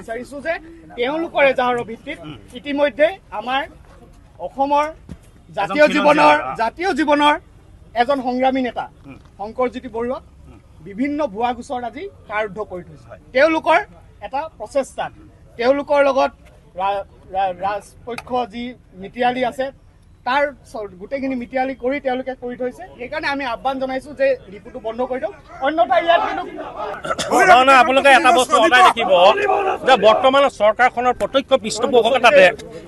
বিচাৰিছো যে তেওঁলোকৰ এজাহাৰৰ ভিত্তিত ইতিমধ্যে আমাৰ অসমৰ জাতীয় জীৱনৰ এজন সংগ্ৰামী নেতা শংকৰজ্যোতি বৰুৱা বিভিন্ন ভুৱা গোচৰ আজি কাৰ্য কৰি থৈছে। তেওঁলোকৰ এটা প্ৰচেষ্টাত তেওঁলোকৰ লগত ৰাজপক্ষ যি মিতিয়ালি আছে তাৰ গোটেইখিনি মিতিয়ালি কৰি তেওঁলোকে কৰি থৈছে। সেইকাৰণে আমি আহ্বান জনাইছো যে ৰিপোৰ্টটো বন্ধ কৰি দিয়ক, অন্যথা ইয়াত কিন্তু আপোনালোকে এটা বস্তু সদায় দেখিব যে বৰ্তমানৰ চৰকাৰখনৰ প্ৰত্যক্ষ পৃষ্ঠপোষকতাতে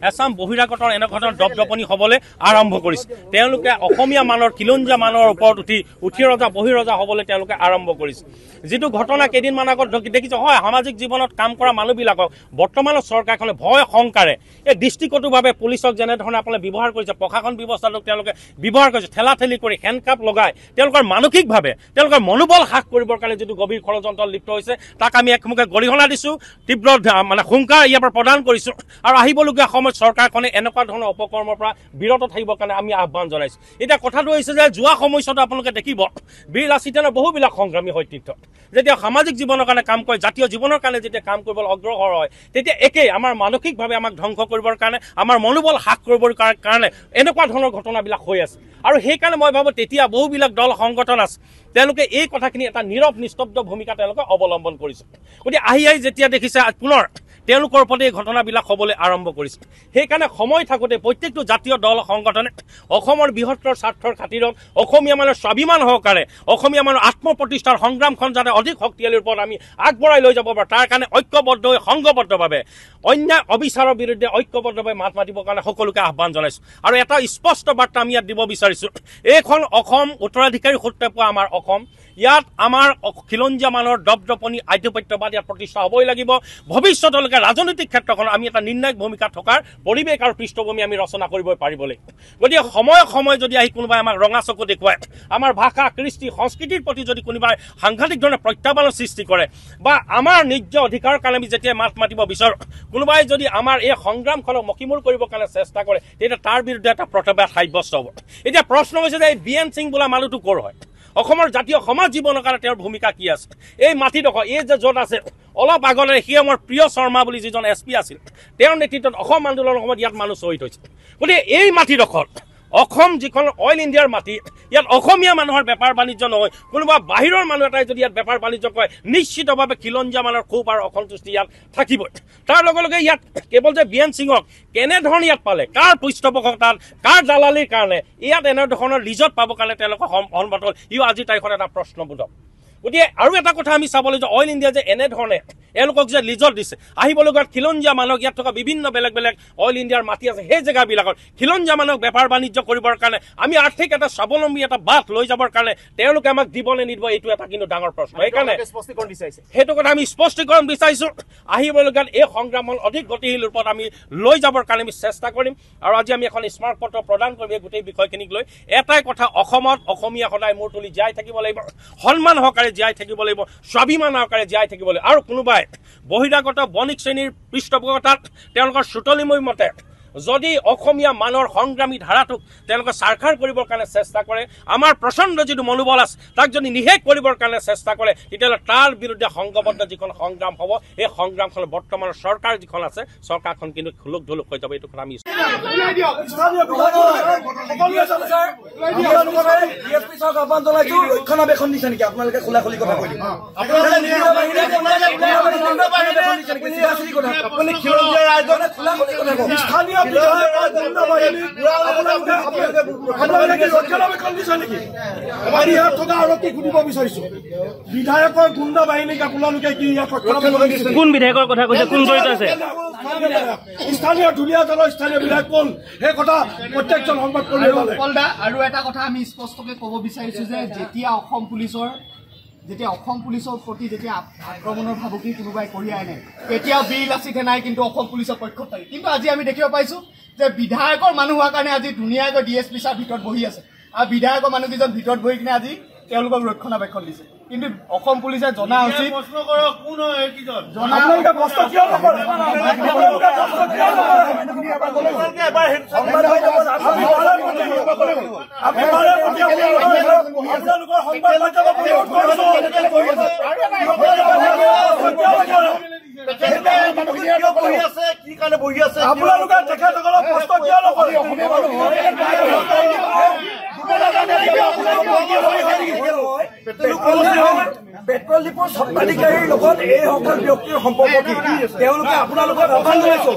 এছাম বহিৰাগতৰ এনেকুৱা দপদপনি হ'বলৈ আৰম্ভ কৰিছে। তেওঁলোকে অসমীয়া মানৰ খিলঞ্জীয়া মানৰ ওপৰত উঠি ৰজা বহিৰজা হ'বলৈ তেওঁলোকে আৰম্ভ কৰিছে। যিটো ঘটনা কেইদিনমান আগত দেখিছে, হয় সামাজিক জীৱনত কাম কৰা মানুহবিলাকক বৰ্তমানৰ চৰকাৰখনে ভয় শংকাৰে এই দৃষ্টিকটুভাৱে পুলিচক যেনেধৰণে আপোনালোকে ব্যৱহাৰ কৰিছে, প্ৰশাসন ব্যৱস্থাটোক তেওঁলোকে ব্যৱহাৰ কৰিছে, ঠেলাঠেলি কৰি হেণ্ডকাপ লগাই তেওঁলোকৰ মানসিকভাৱে তেওঁলোকৰ মনোবল হ্ৰাস কৰিবৰ কাৰণে যিটো গভীৰ ষড়যন্ত্ৰত লিপ্ত হৈছে তাক আমি একমুখে গৰিহণা দিছোঁ, তীব্ৰ হুংকাৰ ইয়াৰ পৰা প্ৰদান কৰিছোঁ আৰু আহিবলগীয়া সময়ত চৰকাৰখনে এনেকুৱা ধৰণৰ অপকৰ্মৰ পৰা বিৰত থাকিবৰ কাৰণে আমি আহ্বান জনাইছোঁ। এতিয়া কথাটো হৈছে যে যোৱা সময়ছোৱাত আপোনালোকে দেখিব বীৰ লাচিতৰ বহুবিলাক সংগ্ৰামী সতীৰ্থ যেতিয়া সামাজিক জীৱনৰ কাৰণে কাম কৰে, জাতীয় জীৱনৰ কাৰণে যেতিয়া কাম কৰিবলৈ অগ্ৰসৰ হয়, তেতিয়া একেই আমাৰ মানসিকভাৱে আমাক ধ্বংস কৰিবৰ কাৰণে, আমাৰ মনোবল হ্ৰাস কৰিবৰ কাৰণে এনেকুৱা ধৰণৰ ঘটনাবিলাক হৈ আছে। আৰু সেইকাৰণে মই ভাবোঁ তেতিয়া বহুবিলাক দল সংগঠন আছে, তেওঁলোকে এই কথাখিনি এটা নীৰৱ নিস্তব্ধ ভূমিকা তেওঁলোকে অৱলম্বন কৰিছে। গতিকে আহি যেতিয়া দেখিছে পুনৰ তেওঁলোকৰ ওপৰতে এই ঘটনাবিলাক হ'বলৈ আৰম্ভ কৰিছে। সেইকাৰণে সময় থাকোঁতে প্ৰত্যেকটো জাতীয় দল সংগঠনে অসমৰ বৃহত্তৰ স্বাৰ্থৰ খাতিৰত অসমীয়া মানুহৰ স্বাভিমান সহকাৰে অসমীয়া মানুহৰ আত্মপ্ৰতিষ্ঠাৰ সংগ্ৰামখন যাতে অধিক শক্তিশালীৰ ওপৰত আমি আগবঢ়াই লৈ যাব পাৰোঁ, তাৰ কাৰণে ঐক্যবদ্ধ হৈ সংঘবদ্ধভাৱে অন্যায় অবিচাৰৰ বিৰুদ্ধে ঐক্যবদ্ধভাৱে মাত মাতিবৰ কাৰণে সকলোকে আহ্বান জনাইছোঁ। আৰু এটা স্পষ্ট বাৰ্তা আমি ইয়াত দিব বিচাৰিছোঁ, এইখন অসম উত্তৰাধিকাৰী সূত্ৰে পোৱা আমাৰ অসম, ইয়াত আমাৰ খিলঞ্জীয়া মানৰ দপদপনি আধিপত্যবাদ ইয়াত প্ৰতিষ্ঠা হ'বই লাগিব। ভৱিষ্যতলৈকে ৰাজনৈতিক ক্ষেত্ৰখন আমি এটা নিৰ্ণায়ক ভূমিকা থকাৰ পৰিৱেশ আৰু পৃষ্ঠভূমি আমি ৰচনা কৰিব পাৰিব লাগিব। গতিকে সময়ে যদি আহি কোনোবাই আমাক ৰঙা চকু দেখুৱায়, আমাৰ ভাষা কৃষ্টি সংস্কৃতিৰ প্ৰতি যদি কোনোবাই সাংঘাতিক ধৰণে প্ৰত্যাহ্বানৰ সৃষ্টি কৰে বা আমাৰ নিজ অধিকাৰৰ কাৰণে আমি যেতিয়া মাত মাতিব বিচাৰোঁ, কোনোবাই যদি আমাৰ এই সংগ্ৰামখনক মকিমূল কৰিবৰ কাৰণে চেষ্টা কৰে, তেতিয়া তাৰ বিৰুদ্ধে এটা প্ৰতিবাদ সাব্যস্ত হ'ব। এতিয়া প্ৰশ্ন হৈছে যে এই বীৰেন সিং বোলা মানুহটো ক'ৰ হয়, অসমৰ জাতীয় সমাজ জীৱনৰ কাৰণে তেওঁৰ ভূমিকা কি আছে? এই মাটিডোখৰ এই যে য'ত আছে অলপ আগতে সি আমাৰ প্ৰিয় শৰ্মা বুলি যিজন SP আছিল, তেওঁৰ নেতৃত্বত অসম আন্দোলনৰ সময়ত ইয়াত মানুহ শ্বহীদ হৈছিল। গতিকে এই মাটিডোখৰ অসম যিখন অইল ইণ্ডিয়াৰ মাটি, ইয়াত অসমীয়া মানুহৰ বেপাৰ বাণিজ্য নহয়, কোনোবা বাহিৰৰ মানুহ এটাই যদি ইয়াত বেপাৰ বাণিজ্য কৰে নিশ্চিতভাৱে খিলঞ্জীয়া মানুহৰ ক্ষোভ আৰু অসন্তুষ্টি ইয়াত থাকিবই। তাৰ লগে লগে ইয়াত কেৱল যে বীৰেন সিঙক কেনেধৰণে ইয়াত পালে, কাৰ পৃষ্ঠপোষকতাত, কাৰ দালালিৰ কাৰণে ইয়াত এনেধৰণৰ লিজত পাবৰ কাৰণে তেওঁলোকৰ সন্মত হ'ল, ইও আজিৰ তাৰিখত এটা প্ৰশ্নবোধক। গতিকে আৰু এটা কথা আমি চাব লাগিব, অইল ইণ্ডিয়া যে এনেধৰণে এওঁলোকক যে লিজত দিছে, আহিবলগীয়া খিলঞ্জীয়া মানুহক ইয়াত থকা বিভিন্ন বেলেগ বেলেগ অইল ইণ্ডিয়াৰ মাটি আছে, সেই জেগাবিলাকত খিলঞ্জীয়া মানুহক বেপাৰ বাণিজ্য কৰিবৰ কাৰণে আমি আৰ্থিক এটা স্বাৱলম্বী এটা বাট লৈ যাবৰ কাৰণে তেওঁলোকে আমাক দিবনে নিদিব, এইটো এটা কিন্তু ডাঙৰ প্ৰশ্ন। সেইকাৰণে সেইটো কথা আমি স্পষ্টীকৰণ বিচাৰিছোঁ। আহিবলগীয়া এই সংগ্ৰামখন অধিক গতিশীল ৰূপত আমি লৈ যাবৰ কাৰণে আমি চেষ্টা কৰিম। আৰু আজি আমি এখন স্মাৰক পত্ৰ প্ৰদান কৰিম এই গোটেই বিষয়খিনিক লৈ। এটাই কথা, অসমত অসমীয়া সদায় মূৰ তুলি জীয়াই থাকিব লাগিব, সন্মান সহকাৰে জীয়াই থাকিব লাগিব, স্বাভিমান সহকাৰে জীয়াই থাকিব লাগিব। আৰু কোনোবাই বহিৰাগত বণিক শ্ৰেণীৰ পৃষ্ঠপোষকতাত তেওঁলোকৰ চুটলিময় মতে যদি অসমীয়া মানুহৰ সংগ্ৰামী ধাৰাটোক তেওঁলোকে সাৰখাৰ কৰিবৰ কাৰণে চেষ্টা কৰে, আমাৰ প্ৰচণ্ড যিটো মনোবল আছে তাক যদি নিশেষ কৰিবৰ কাৰণে চেষ্টা কৰে, তেতিয়াহ'লে তাৰ বিৰুদ্ধে সংঘবদ্ধ যিখন সংগ্ৰাম হ'ব, এই সংগ্ৰামখন বৰ্তমানৰ চৰকাৰ যিখন আছে, চৰকাৰখন কিন্তু খুলুক ধুলুক হৈ যাব। এইটো কথা আমি ৰক্ষণাবেক্ষণ দিছে নেকি? আপোনালোকে খোলা খুলি কথা কৈ দিব। বিধায়কৰ গুণ্ডা বাহিনীক আপোনালোকে কি কোন বিধায়কৰ কথা কৈছে, কোন জড়িত আছে? স্থানীয় ধুনীয়া দলৰ স্থানীয় বিধায়ক কোন, সেই কথা প্ৰত্যেকজন সংবাদ কৰ্মী। আৰু এটা কথা আমি স্পষ্টকৈ ক'ব বিচাৰিছোঁ যে যেতিয়া অসম পুলিচৰ প্ৰতি যেতিয়া আক্ৰমণৰ ভাবুকি কোনোবাই কঢ়িয়াই আনে, তেতিয়াও বীৰ লাচিতে নাই কিন্তু অসম পুলিচৰ পক্ষত থাকে। কিন্তু আজি আমি দেখিব পাইছোঁ যে বিধায়কৰ মানুহ হোৱাৰ কাৰণে আজি ধুনীয়াকৈ DSP ছাৰ ভিতৰত বহি আছে, আৰু বিধায়কৰ মানুহকেইজন ভিতৰত বহি কিনে আজি তেওঁলোকক ৰক্ষণাবেক্ষণ দিছে। কিন্তু অসম পুলিচে জনা উচিত, আপোনালোকে তেখেতসকলক প্ৰশ্ন কিয় নকৰে? পেট্ৰল ডিপোৰ স্বত্বাধিকাৰীৰ লগত এইসকল ব্যক্তিৰ সম্পৰ্ক কি? তেওঁলোকে আপোনালোকক আহ্বান জনাইছো।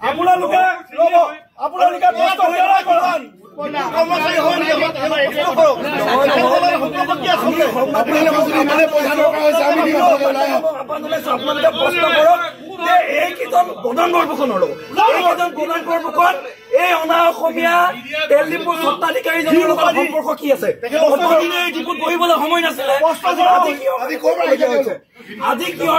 আপোনালোকে আপোনালোকে প্ৰশ্ন কৰান। আপোনালোকে প্ৰশ্ন কৰক যে এইকেইজন প্ৰধান বৰপুখনৰ লগত এইকেইজন প্ৰধান বৰপুখন এই অনা অসমীয়া তেল ডিপোৰ স্বত্বাধিকাৰীজনৰ লগত সম্পৰ্ক কি আছে? অতদিনে এই ডিপোত বহিবলৈ সময় নাছিলে। আজি কিয়